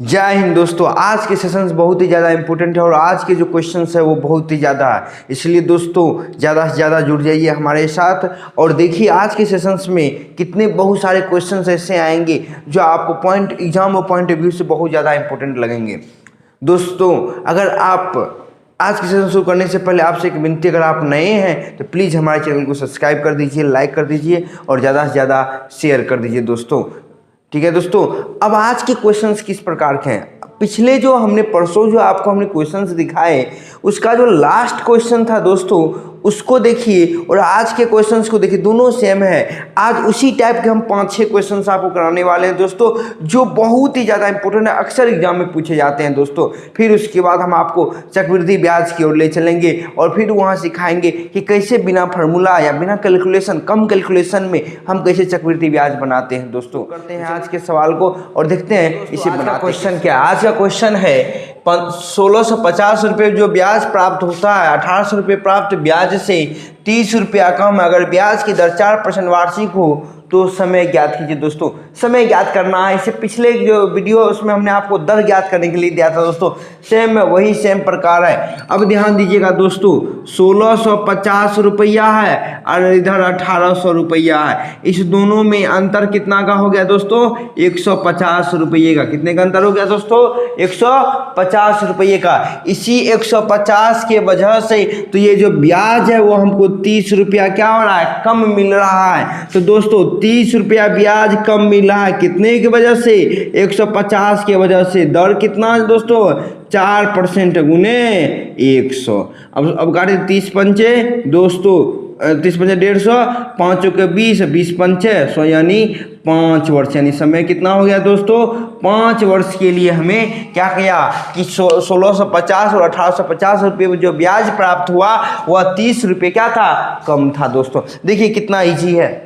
जय हिंद दोस्तों। आज के सेशंस बहुत ही ज़्यादा इंपॉर्टेंट है और आज के जो क्वेश्चंस है वो बहुत ही ज़्यादा है, इसलिए दोस्तों ज़्यादा से ज़्यादा जुड़ जाइए हमारे साथ। और देखिए आज के सेशंस में कितने बहुत सारे क्वेश्चंस ऐसे आएंगे जो आपको एग्जाम और पॉइंट ऑफ व्यू से बहुत ज़्यादा इंपॉर्टेंट लगेंगे। दोस्तों अगर आप आज के सेशन शुरू करने से पहले आपसे एक विनती, अगर आप नए हैं तो प्लीज़ हमारे चैनल को सब्सक्राइब कर दीजिए, लाइक कर दीजिए और ज़्यादा से ज़्यादा शेयर कर दीजिए दोस्तों। ठीक है दोस्तों, अब आज के क्वेश्चंस किस प्रकार के हैं? पिछले जो हमने परसों जो आपको हमने क्वेश्चंस दिखाए उसका जो लास्ट क्वेश्चन था दोस्तों उसको देखिए और आज के क्वेश्चंस को देखिए, दोनों सेम है। आज उसी टाइप के हम 5-6 क्वेश्चंस आपको कराने वाले हैं दोस्तों, जो बहुत ही ज़्यादा इंपॉर्टेंट है, अक्सर एग्जाम में पूछे जाते हैं दोस्तों। फिर उसके बाद हम आपको चक्रवृद्धि ब्याज की ओर ले चलेंगे और फिर वहाँ सिखाएंगे कि कैसे बिना फार्मूला या बिना कैलकुलेशन, कम कैलकुलेशन में हम कैसे चक्रवृद्धि ब्याज बनाते हैं दोस्तों। करते हैं आज के सवाल को और देखते हैं इसे बनाते। क्वेश्चन क्या? आज का क्वेश्चन है 1650 रुपये जो ब्याज प्राप्त होता है, 1800 रुपये प्राप्त ब्याज से 30 रुपया कम, अगर ब्याज की दर 4% वार्षिक हो तो समय ज्ञात कीजिए। दोस्तों समय ज्ञात करना है, इससे पिछले जो वीडियो उसमें हमने आपको दर ज्ञात करने के लिए दिया था दोस्तों, सेम वही सेम प्रकार है। अब ध्यान दीजिएगा दोस्तों, 1650 रुपया है और इधर 1800 रुपया है, इस दोनों में अंतर कितना का हो गया दोस्तों? 150 रुपये का। कितने का अंतर हो गया दोस्तों? 150 रुपये का। इसी 150 के वजह से तो ये जो ब्याज है वो हमको 30 रुपया क्या हो रहा है? कम मिल रहा है। तो दोस्तों 30 रुपया ब्याज कम मिल रहा है, कितने की वजह से? 150 की वजह से। दर कितना है दोस्तों? 4% गुने 100। अब गाड़ी 30 पंचे दोस्तों, 30 पंचे 150, 5 के 20, 20 पंचे 100 यानी 5 वर्ष, यानी समय कितना हो गया दोस्तों? 5 वर्ष के लिए हमें क्या किया कि 1650 और 1850 रुपये जो ब्याज प्राप्त हुआ वह 30 रुपये क्या था? कम था दोस्तों। देखिए कितना ईजी है,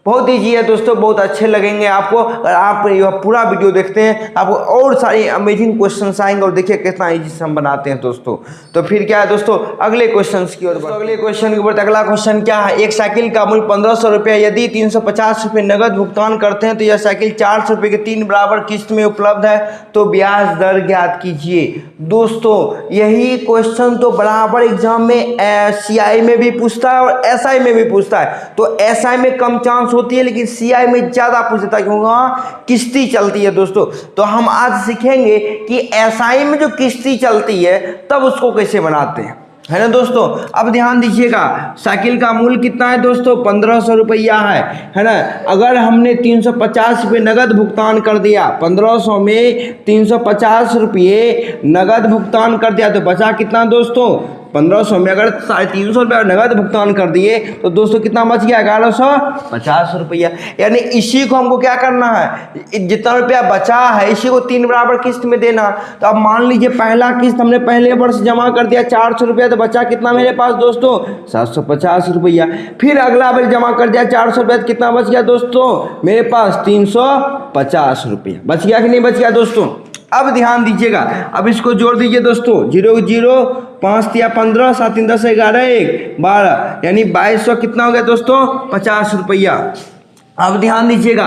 बहुत ईजी है दोस्तों, बहुत अच्छे लगेंगे आपको। अगर आप यह पूरा वीडियो देखते हैं आपको और सारे अमेजिंग क्वेश्चंस आएंगे और देखिए कितना ईजी से हम बनाते हैं दोस्तों। तो फिर क्या है दोस्तों, अगले क्वेश्चंस की ओर। अगले क्वेश्चन के ऊपर अगला क्वेश्चन क्या है? एक साइकिल का मूल्य 1500 रुपया, यदि 350 रुपये नगद भुगतान करते हैं तो यह साइकिल 400 रुपये के 3 बराबर किस्त में उपलब्ध है, तो ब्याज दर ज्ञात कीजिए। दोस्तों यही क्वेश्चन तो बराबर एग्जाम में CI में भी पूछता है और SI में भी पूछता है। तो SI में कम चांस होती है लेकिन CI में ज्यादा पूछता है, क्योंकि वहां किस्ती चलती है दोस्तों। तो हम आज सीखेंगे कि SI में जो किस्ती चलती है तब उसको कैसे बनाते हैं, है ना दोस्तों। अब ध्यान दीजिएगा, साइकिल का मूल्य कितना है दोस्तों? 1500 रुपया है ना। अगर हमने 350 रुपये नगद भुगतान कर दिया, 1500 में 350 रुपये नगद भुगतान कर दिया तो बचा कितना दोस्तों? 1500 में अगर 350 रुपया नगद भुगतान कर दिए तो दोस्तों कितना बच गया? 1150 रुपया। यानी इसी को हमको क्या करना है, जितना रुपया बचा है इसी को 3 बराबर किस्त में देना। तो अब मान लीजिए पहला किस्त हमने पहले वर्ष जमा कर दिया 400 रुपया, तो बचा कितना मेरे पास दोस्तों? 750 रुपया। फिर अगला बार जमा कर दिया 400 रुपया, तो कितना बच गया दोस्तों मेरे पास? 350 रुपया। बच गया कि नहीं बच गया दोस्तों? अब ध्यान दीजिएगा, अब इसको जोड़ दीजिए दोस्तों, 0 0 5 या 15, 7 3 10 11 1 12, यानी 2200 कितना हो गया दोस्तों? 50 रुपया। अब ध्यान दीजिएगा,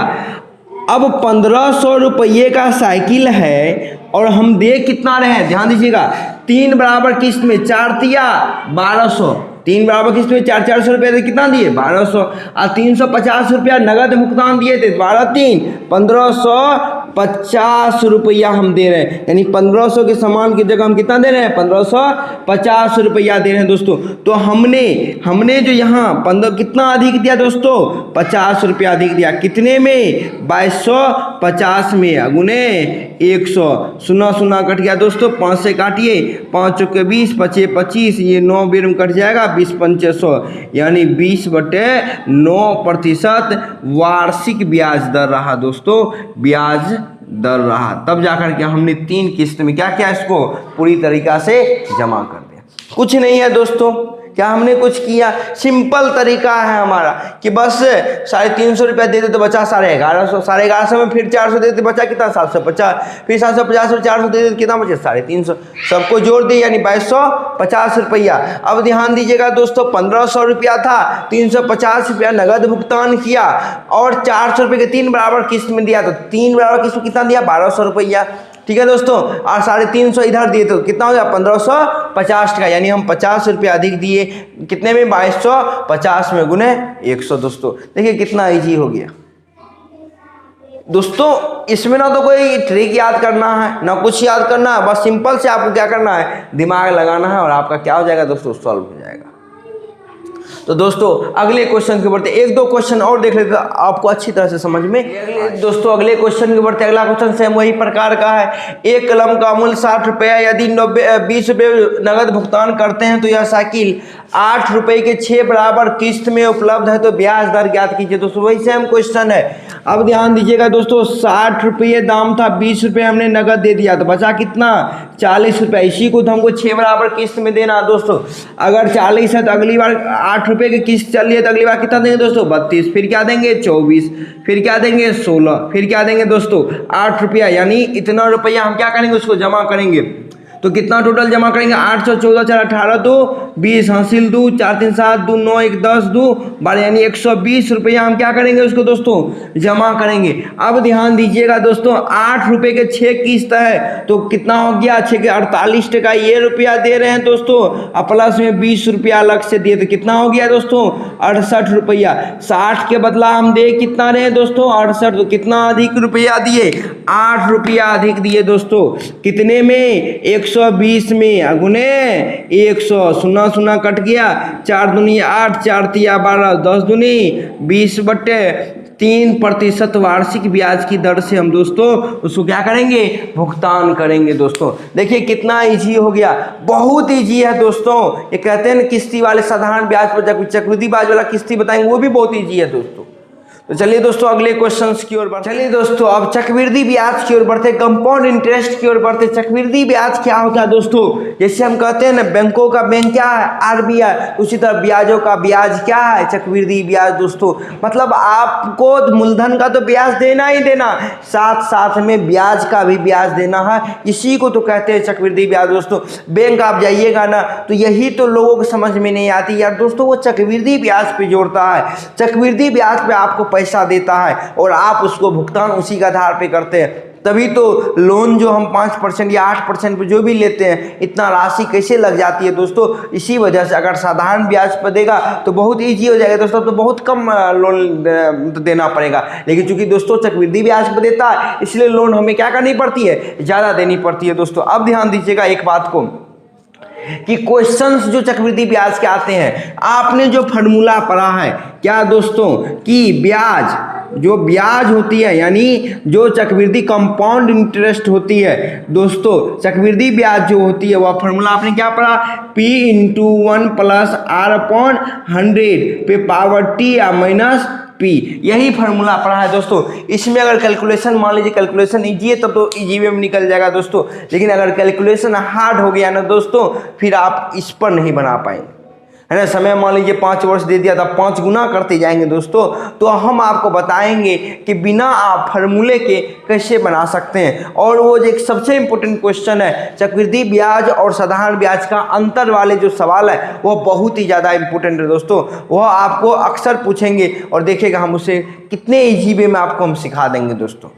अब 1500 रुपये का साइकिल है और हम दे कितना रहे हैं? ध्यान दीजिएगा, 3 बराबर किस्त में 4 तिया 1200, 3 बराबर किस्त में 400 रुपये कितना दिए? 1200। और 350 रुपया नगद भुगतान दिए थे, 12 3 1550 रुपया हम दे रहे हैं, यानी 1500 के सामान की जगह हम कितना दे रहे हैं? 1550 रुपया दे रहे हैं दोस्तों। तो हमने जो यहाँ 15 कितना अधिक दिया दोस्तों? 50 रुपया अधिक दिया। कितने में? 2250 में गुने 100। 0 0 कट गया दोस्तों, 5 से काटिए, 5 के 20 25 25, ये 9 बेर में कट जाएगा, 20 पंचे 100, यानी 20/9% वार्षिक ब्याज दर रहा दोस्तों, ब्याज दर रहा। तब जाकर के हमने 3 किस्त में क्या किया, इसको पूरी तरीका से जमा कर दिया। कुछ नहीं है दोस्तों, क्या हमने कुछ किया? सिंपल तरीका है हमारा कि बस 350 रुपया दे दे तो बचा 1150, 1150 में फिर 400 दे दे बचा कितना? 750, फिर 750 और 400 दे दे कितना बचे? 350, सबको जोड़ दिए यानी 2250 रुपया। अब ध्यान दीजिएगा दोस्तों, 1500 रुपया था, 350 रुपया नगद भुगतान किया और 400 रुपये के 3 बराबर किस्त में दिया, तो 3 बराबर किस्त में कितना दिया? 1200 रुपया। ठीक है दोस्तों, और 350 इधर दिए तो कितना हो गया 1550 का, यानी हम 50 रुपये अधिक दिए, कितने में 2250 में गुने 100। दोस्तों देखिए कितना ईजी हो गया दोस्तों। इसमें ना तो कोई ट्रिक याद करना है ना कुछ याद करना है, बस सिंपल से आपको क्या करना है, दिमाग लगाना है और आपका क्या हो जाएगा दोस्तों, सॉल्व हो जाएगा। तो दोस्तों अगले क्वेश्चन के बढ़ते, एक दो क्वेश्चन और देख लेते आपको अच्छी तरह से समझ में। दोस्तों अगले क्वेश्चन के बढ़ते, अगला क्वेश्चन सेम वही प्रकार का है। एक कलम का मूल्य 60 रुपये, यदि 20 रुपये नगद भुगतान करते हैं तो यह साइकिल 8 रुपये के 6 बराबर किस्त में उपलब्ध है, तो ब्याज दर ज्ञात कीजिए। दोस्तों वही सेम क्वेश्चन है। अब ध्यान दीजिएगा दोस्तों, 60 रुपये दाम था, 20 रुपये हमने नगद दे दिया, तो बचा कितना 40 रुपये। इसी को तो हमको 6 बराबर किस्त में देना है दोस्तों। अगर 40 है तो अगली बार 8 रुपये की किस्त चल रही है तो अगली बार कितना देंगे दोस्तों 32, फिर क्या देंगे 24, फिर क्या देंगे 16, फिर क्या देंगे दोस्तों 8 रुपया, यानी इतना रुपया हम क्या करेंगे उसको जमा करेंगे। तो कितना टोटल जमा करेंगे 814 4 18 2 20 हासिल 2 4 3 7 2 9 1 10 2 12, यानी 120 रुपया हम क्या करेंगे उसको दोस्तों जमा करेंगे। अब ध्यान दीजिएगा दोस्तों, 8 रुपये के 6 किस्त है तो कितना हो गया 6 के 48 टका ये रुपया दे रहे हैं दोस्तों, और प्लस में 20 रुपया अलग से दिए, तो कितना हो गया दोस्तों 68 रुपया। 60 के बदला हम दे कितना रहे दोस्तों 68, तो कितना अधिक रुपया दिए 8 रुपया अधिक दिए दोस्तों, कितने में 120 में गुने 100, सुना सुना कट गया, 4 दूनी 8 4 तिया 12 10 दूनी 20/3% वार्षिक ब्याज की दर से हम दोस्तों उसको क्या करेंगे भुगतान करेंगे। दोस्तों देखिए कितना इजी हो गया, बहुत इजी है दोस्तों। ये कहते हैं ना किस्ती वाले साधारण ब्याज पर चक्रवृद्धि ब्याज वाला किस्ती बताएंगे, वो भी बहुत इजी है दोस्तों। तो चलिए दोस्तों अगले क्वेश्चंस की ओर बढ़ते। चलिए दोस्तों अब चक्रवृद्धि ब्याज की ओर बढ़ते, कंपाउंड इंटरेस्ट की ओर बढ़ते। चक्रवृद्धि ब्याज क्या होता है दोस्तों, जैसे हम कहते हैं ना बैंकों का बैंक क्या है आरबीआई, उसी तरह ब्याजों का ब्याज क्या है चक्रवृद्धि ब्याज दोस्तों। मतलब आपको मूलधन का तो ब्याज देना ही देना, साथ साथ में ब्याज का भी ब्याज देना है, इसी को तो कहते हैं चक्रवृद्धि ब्याज दोस्तों। बैंक आप जाइएगा ना तो यही तो लोगों को समझ में नहीं आती यार दोस्तों, वो चक्रवृद्धि ब्याज पे जोड़ता है, चक्रवृद्धि ब्याज पे आपको पैसा देता है और आप उसको भुगतान उसी के आधार पे करते हैं, तभी तो लोन जो हम 5% या 8% पे जो भी लेते हैं इतना राशि कैसे लग जाती है दोस्तों, इसी वजह से। अगर साधारण ब्याज पर देगा तो बहुत इजी हो जाएगा दोस्तों, तो बहुत कम लोन देना पड़ेगा, लेकिन चूंकि दोस्तों चक्रवृद्धि ब्याज पर देता है इसलिए लोन हमें क्या करनी पड़ती है, ज़्यादा देनी पड़ती है दोस्तों। अब ध्यान दीजिएगा एक बात को कि क्वेश्चंस जो चक्रवृद्धि ब्याज के आते हैं, आपने जो फॉर्मूला पढ़ा है क्या दोस्तों कि ब्याज जो ब्याज होती है यानी जो चक्रवृद्धि कंपाउंड इंटरेस्ट होती है दोस्तों, चक्रवृद्धि ब्याज जो होती है वह फॉर्मूला आपने क्या पढ़ा P × 1 + R/100 पे पावर T या माइनस P, यही फार्मूला पढ़ा है दोस्तों। इसमें अगर कैलकुलेशन मान लीजिए कैलकुलेशन इजी है तब तो इजी वे में निकल जाएगा दोस्तों, लेकिन अगर कैलकुलेशन हार्ड हो गया ना दोस्तों फिर आप इस पर नहीं बना पाएंगे, है ना। समय मान लीजिए 5 वर्ष दे दिया था, 5 गुना करते जाएंगे दोस्तों, तो हम आपको बताएंगे कि बिना आप फार्मूले के कैसे बना सकते हैं। और वो एक सबसे इम्पोर्टेंट क्वेश्चन है चक्रवृद्धि ब्याज और साधारण ब्याज का अंतर वाले जो सवाल है वो बहुत ही ज़्यादा इंपॉर्टेंट है दोस्तों, वह आपको अक्सर पूछेंगे और देखिएगा हम उसे कितने ईजी वे में आपको हम सिखा देंगे दोस्तों।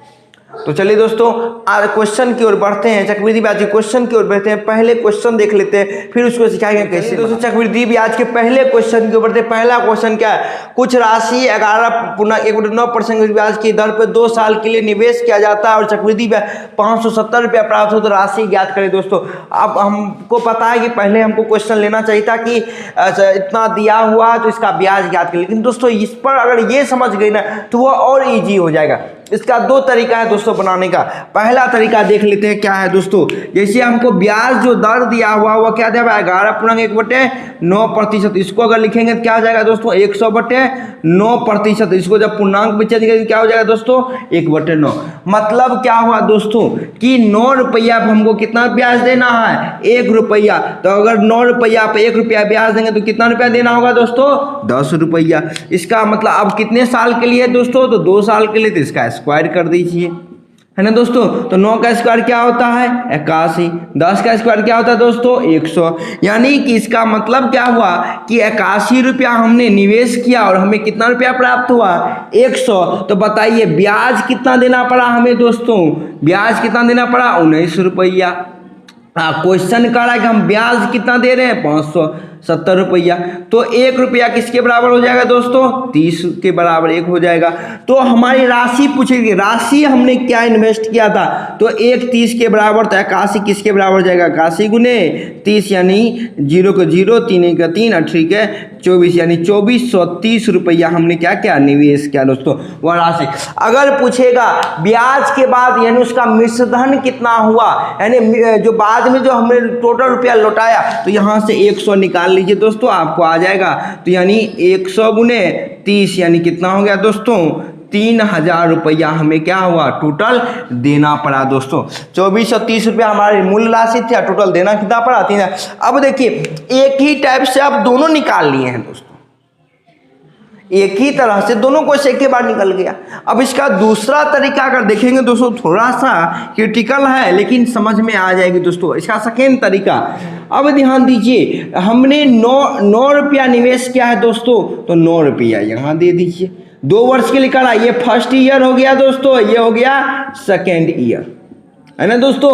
तो चलिए दोस्तों क्वेश्चन की ओर बढ़ते हैं, चक्रवृद्धि ब्याज के क्वेश्चन की ओर बढ़ते हैं। पहले क्वेश्चन देख लेते हैं फिर उसको सिखाएंगे कैसे। दोस्तों चक्रवृद्धि ब्याज के पहले क्वेश्चन की ओर बढ़ते हैं। पहला क्वेश्चन क्या है, कुछ राशि 11.9% ब्याज की दर पर 2 साल के लिए निवेश किया जाता है और चक्रवृद्धि ब्याज 570 रुपया प्राप्त हो, तो राशि ज्ञात करें दोस्तों। अब हमको पता है कि पहले हमको क्वेश्चन लेना चाहिए था कि इतना दिया हुआ है तो इसका ब्याज ज्ञात करें, लेकिन दोस्तों इस पर अगर ये समझ गई ना तो वह और ईजी हो जाएगा। इसका 2 तरीका है दोस्तों बनाने का। पहला तरीका देख लेते हैं क्या है दोस्तों, जैसे हमको ब्याज जो दर दिया हुआ वह क्या दिया हुआ है 11.1/9%, इसको अगर लिखेंगे तो क्या हो जाएगा दोस्तों 100/9%, इसको जब पूर्णांक में चेंज करेंगे क्या हो जाएगा दोस्तों 1/9। मतलब क्या हुआ दोस्तों कि 9 रुपया पर हमको कितना ब्याज देना है 1 रुपया, तो अगर 9 रुपया पर 1 रुपया ब्याज देंगे तो कितना रुपया देना होगा दोस्तों 10 रुपया। इसका मतलब अब कितने साल के लिए दोस्तों, तो 2 साल के लिए, तो इसका स्क्वायर कर दीजिए, है ना दोस्तों। तो 9 का स्क्वायर क्या होता है 81, 10 का स्क्वायर क्या होता है दोस्तों 100। यानी कि इसका मतलब क्या हुआ कि 81 रुपया हमने निवेश किया और हमें कितना रुपया प्राप्त हुआ 100। तो बताइए ब्याज कितना देना पड़ा हमें दोस्तों, ब्याज कितना देना पड़ा 19 रुपया। क्वेश्चन कर रहा है कि हम ब्याज कितना दे रहे हैं 570 रुपया। तो 1 रुपया किसके बराबर हो जाएगा दोस्तों 30 के बराबर 1 हो जाएगा। तो हमारी राशि पूछेगी, राशि हमने क्या इन्वेस्ट किया था, तो 1 30 के बराबर, तो 81 किसके बराबर हो जाएगा 81 गुने 30, यानी 0 को 0, 3 का 3 और ठीक है 24, यानी 2430 रुपया हमने क्या किया निवेश किया दोस्तों वह राशि। अगर पूछेगा ब्याज के बाद यानी उसका मिश्रधन कितना हुआ, यानी जो बाद में जो हमने टोटल रुपया लौटाया, तो यहाँ से 100 निकाल लीजिए दोस्तों आपको आ जाएगा। तो यानी 100 गुने 30 यानी कितना हो गया दोस्तों 3000 रुपया हमें क्या हुआ टोटल देना पड़ा दोस्तों। 2430 रुपया हमारी मूल राशि थी, टोटल देना कितना पड़ा 3000। अब देखिए एक ही टाइप से आप दोनों निकाल लिए हैं दोस्तों, एक ही तरह से दोनों को एक के बाद निकल गया। अब इसका दूसरा तरीका अगर देखेंगे दोस्तों थोड़ा सा क्रिटिकल है लेकिन समझ में आ जाएगी दोस्तों। इसका सेकेंड तरीका, अब ध्यान दीजिए हमने 9 रुपया निवेश किया है दोस्तों, तो 9 रुपया यहाँ दे दीजिए। 2 वर्ष के लिए करा, ये फर्स्ट ईयर हो गया दोस्तों, ये हो गया सेकेंड ईयर, है ना दोस्तों।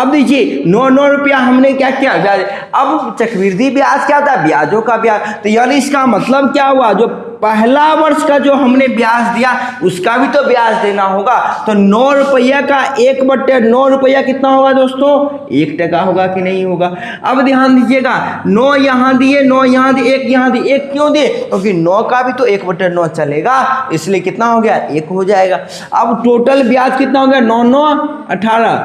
अब देखिए 9 रुपया हमने क्या किया ब्याज। अब चक्रवृद्धि ब्याज क्या था ब्याजों का ब्याज, तो यानी इसका मतलब क्या हुआ जो पहला वर्ष का जो हमने ब्याज दिया उसका भी तो ब्याज देना होगा। तो 9 रुपया का 1/9 रुपया कितना होगा दोस्तों 1% होगा कि नहीं होगा। अब ध्यान दीजिएगा 9 यहाँ दिए, 9 यहाँ दिए, 1 यहाँ दिए। 1 क्यों दिए क्योंकि 9 का भी तो 1/9 चलेगा, इसलिए कितना हो गया 1 हो जाएगा। अब टोटल ब्याज कितना हो गया 9 9 18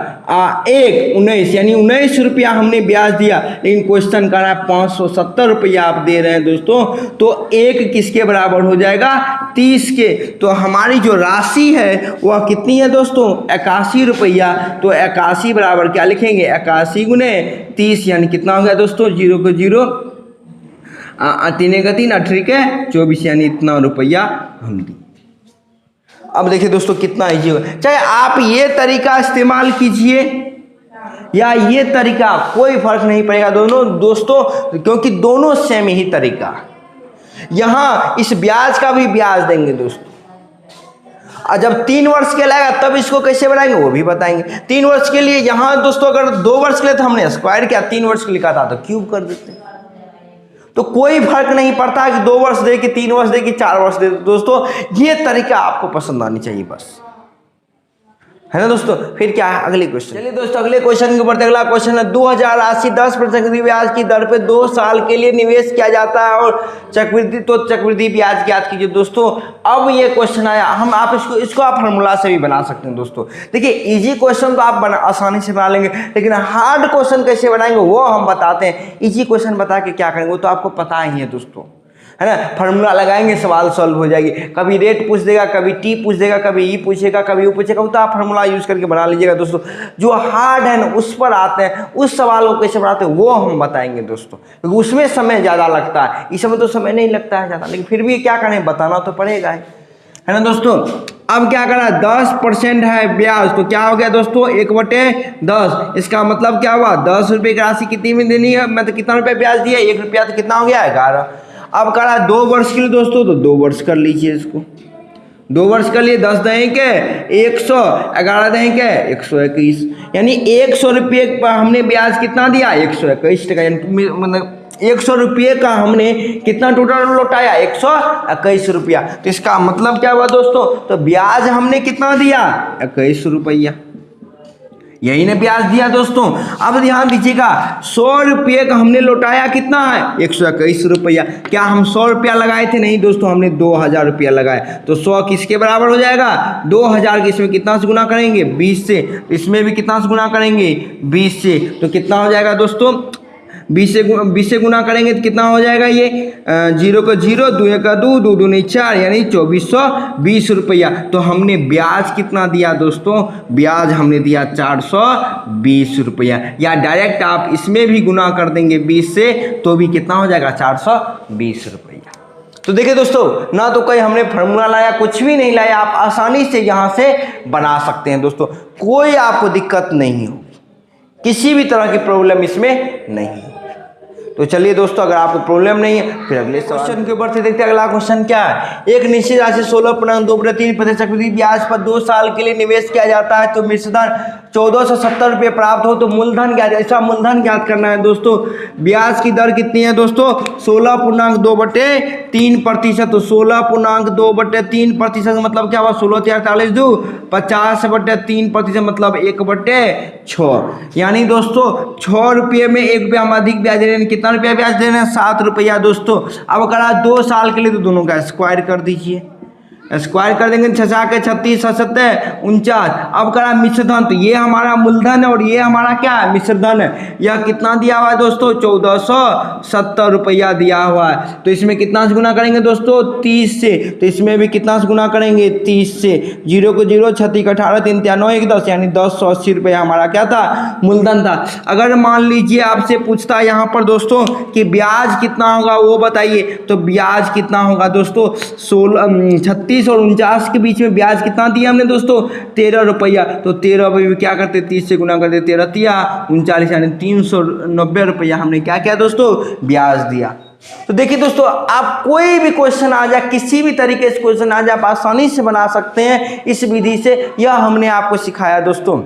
1 19, यानी 19 रुपया हमने ब्याज दिया। लेकिन क्वेश्चन कर रहा है 570 रुपया आप दे रहे हैं दोस्तों, तो 1 किसके बराबर हो जाएगा 30 के। तो हमारी जो राशि है वह कितनी है दोस्तों 81 रुपया। तो 81 बराबर क्या लिखेंगे 81 गुने 30, यानी कितना हो गया दोस्तों 0 को 0, 3 का 3 ठीक है 24, यानी इतना रुपया हम दी। अब देखिए दोस्तों कितना इजी होगा, चाहे आप ये तरीका इस्तेमाल कीजिए या ये तरीका, कोई फर्क नहीं पड़ेगा दोनों दोस्तों, क्योंकि दोनों सेम ही तरीका। यहां इस ब्याज का भी ब्याज देंगे दोस्तों, और जब 3 वर्ष के लगेगा तब इसको कैसे बनाएंगे वो भी बताएंगे। 3 वर्ष के लिए यहां दोस्तों अगर 2 वर्ष के लिए तो हमने स्क्वायर किया, 3 वर्ष के लिखा था तो क्यूब कर देते हैं। तो कोई फर्क नहीं पड़ता कि 2 वर्ष दे कि 3 वर्ष दे कि 4 वर्ष दे दोस्तों, ये तरीका आपको पसंद आनी चाहिए बस, है ना दोस्तों। फिर क्या है अगले क्वेश्चन, चलिए दोस्तों अगले क्वेश्चन के ऊपर अगला क्वेश्चन है 2080 10% ब्याज की दर पे 2 साल के लिए निवेश किया जाता है और चक्रवृद्धि ब्याज ज्ञात कीजिए दोस्तों। अब ये क्वेश्चन आया, हम आप इसको आप फार्मूला से भी बना सकते हैं दोस्तों। देखिए इजी क्वेश्चन तो आप आसानी से बना लेंगे, लेकिन हार्ड क्वेश्चन कैसे बनाएंगे वो हम बताते हैं। इजी क्वेश्चन बता के क्या करेंगे वो तो आपको पता ही है दोस्तों, है ना। फार्मूला लगाएंगे सवाल सॉल्व हो जाएगी। कभी रेट पूछ देगा, कभी टी पूछ देगा, कभी ई पूछेगा, कभी यू पूछेगा, वो तो आप फार्मूला यूज करके बना लीजिएगा दोस्तों। जो हार्ड है ना उस पर आते हैं, उस सवाल को कैसे बनाते हैं वो हम बताएंगे दोस्तों, क्योंकि उसमें समय ज़्यादा लगता है, इसमें तो समय नहीं लगता है ज़्यादा, लेकिन फिर भी क्या करें बताना तो पड़ेगा, है ना दोस्तों। अब क्या करा 10% है ब्याज, तो क्या हो गया दोस्तों 1/10। इसका मतलब क्या हुआ 10 रुपये की राशि कितनी में देनी है, मतलब कितना रुपया ब्याज दिया 1 रुपया, तो कितना हो गया 11। अब करा 2 वर्ष के लिए दोस्तों, तो 2 वर्ष कर लीजिए इसको। 2 वर्ष के लिए 10 दें के 100, 11 दें के 121, यानी 100 रुपये पर हमने ब्याज कितना दिया 121 टका, मतलब 100 रुपये का हमने कितना टोटल लौटाया 121 रुपया। तो इसका मतलब क्या हुआ दोस्तों, तो ब्याज हमने कितना दिया 21 रुपया, यही ने ब्याज दिया दोस्तों। अब ध्यान दीजिएगा 100 रुपये का हमने लौटाया कितना है 121 रुपया। क्या हम 100 रुपया लगाए थे, नहीं दोस्तों हमने 2000 रुपया लगाए। तो 100 किसके बराबर हो जाएगा 2000 के, इसमें कितना से गुना करेंगे 20 से, इसमें भी कितना से गुना करेंगे 20 से, तो कितना हो जाएगा दोस्तों 20 से गुना करेंगे तो कितना हो जाएगा ये 0 का 0, 2 का 2, 2 दूनी 4, यानी 2420 रुपया। तो हमने ब्याज कितना दिया दोस्तों, ब्याज हमने दिया 420 रुपया, या डायरेक्ट आप इसमें भी गुना कर देंगे 20 से तो भी कितना हो जाएगा 420 रुपया। तो देखिए दोस्तों, ना तो कोई हमने फार्मूला लाया, कुछ भी नहीं लाया, आप आसानी से यहाँ से बना सकते हैं दोस्तों, कोई आपको दिक्कत नहीं होगी, किसी भी तरह की प्रॉब्लम इसमें नहीं है। तो चलिए दोस्तों, अगर आपको प्रॉब्लम नहीं है फिर अगले क्वेश्चन के ऊपर से देखते हैं। अगला क्वेश्चन क्या है, एक निश्चित राशि 16.2% चक्रवृद्धि ब्याज पर 2 साल के लिए निवेश किया जाता है तो मिश्रधन 1470 रुपये प्राप्त हो तो मूलधन क्या है, इसका मूलधन ज्ञात करना है दोस्तों। ब्याज की दर कितनी है दोस्तों, 16.2/3%। तो 16.2/3% मतलब क्या हुआ, 16×4=42, 50/3% मतलब 1/6। यानी दोस्तों 6 रुपये में 1 रुपया हम अधिक ब्याज दे रहे हैं। कितना रुपया ब्याज दे रहे हैं, 7 रुपया दोस्तों। अब करा 2 साल के लिए तो दोनों का स्क्वायर कर दीजिए, स्क्वायर कर देंगे, 6 के 36, 7 49। अब करा मिश्रधन, तो ये हमारा मूलधन है और ये हमारा क्या है, मिश्रधन है। यह कितना दिया हुआ है दोस्तों, 1470 रुपया दिया हुआ है। तो इसमें कितना से गुना करेंगे दोस्तों, 30 से। तो इसमें भी कितना से गुना करेंगे, 30 से। 0 को 0, 36 का 18, 3 3 9 1 10, यानी 1080 रुपया हमारा क्या था, मूलधन था। अगर मान लीजिए आपसे पूछता है यहाँ पर दोस्तों कि ब्याज कितना होगा वो बताइए, तो ब्याज कितना होगा दोस्तों, 36 और 49 के बीच में ब्याज कितना दिया हमने दोस्तों, 13 रुपया। तो 13 रुपये क्या करते, 30 से गुना करते, 13 तिया 39, यानी 390 रुपया हमने क्या किया दोस्तों, ब्याज दिया। तो देखिए दोस्तों, आप कोई भी क्वेश्चन आ जाए, किसी भी तरीके से क्वेश्चन आ जाए, आप आसानी से बना सकते हैं इस विधि से। यह हमने आपको सिखाया दोस्तों।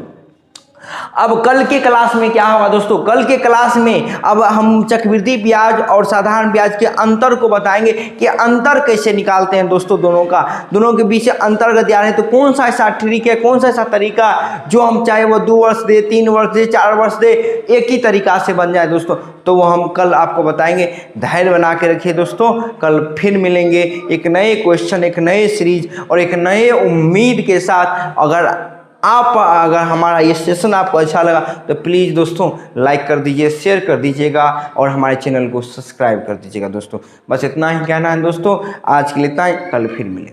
अब कल के क्लास में क्या होगा दोस्तों, कल के क्लास में अब हम चक्रवृद्धि ब्याज और साधारण ब्याज के अंतर को बताएंगे कि अंतर कैसे निकालते हैं दोस्तों, दोनों के बीच अंतर का ध्यान है। तो कौन सा ऐसा ट्रिक है, कौन सा ऐसा तरीका जो हम चाहे वो 2 वर्ष दे, 3 वर्ष दे, 4 वर्ष दे, एक ही तरीका से बन जाए दोस्तों, तो वो हम कल आपको बताएंगे। धैर्य बना के रखिए दोस्तों, कल फिर मिलेंगे एक नए क्वेश्चन, एक नए सीरीज और एक नए उम्मीद के साथ। अगर हमारा ये सेशन आपको अच्छा लगा तो प्लीज़ दोस्तों लाइक कर दीजिए, शेयर कर दीजिएगा और हमारे चैनल को सब्सक्राइब कर दीजिएगा दोस्तों। बस इतना ही कहना है दोस्तों, आज के लिए इतना ही, कल फिर मिलेंगे।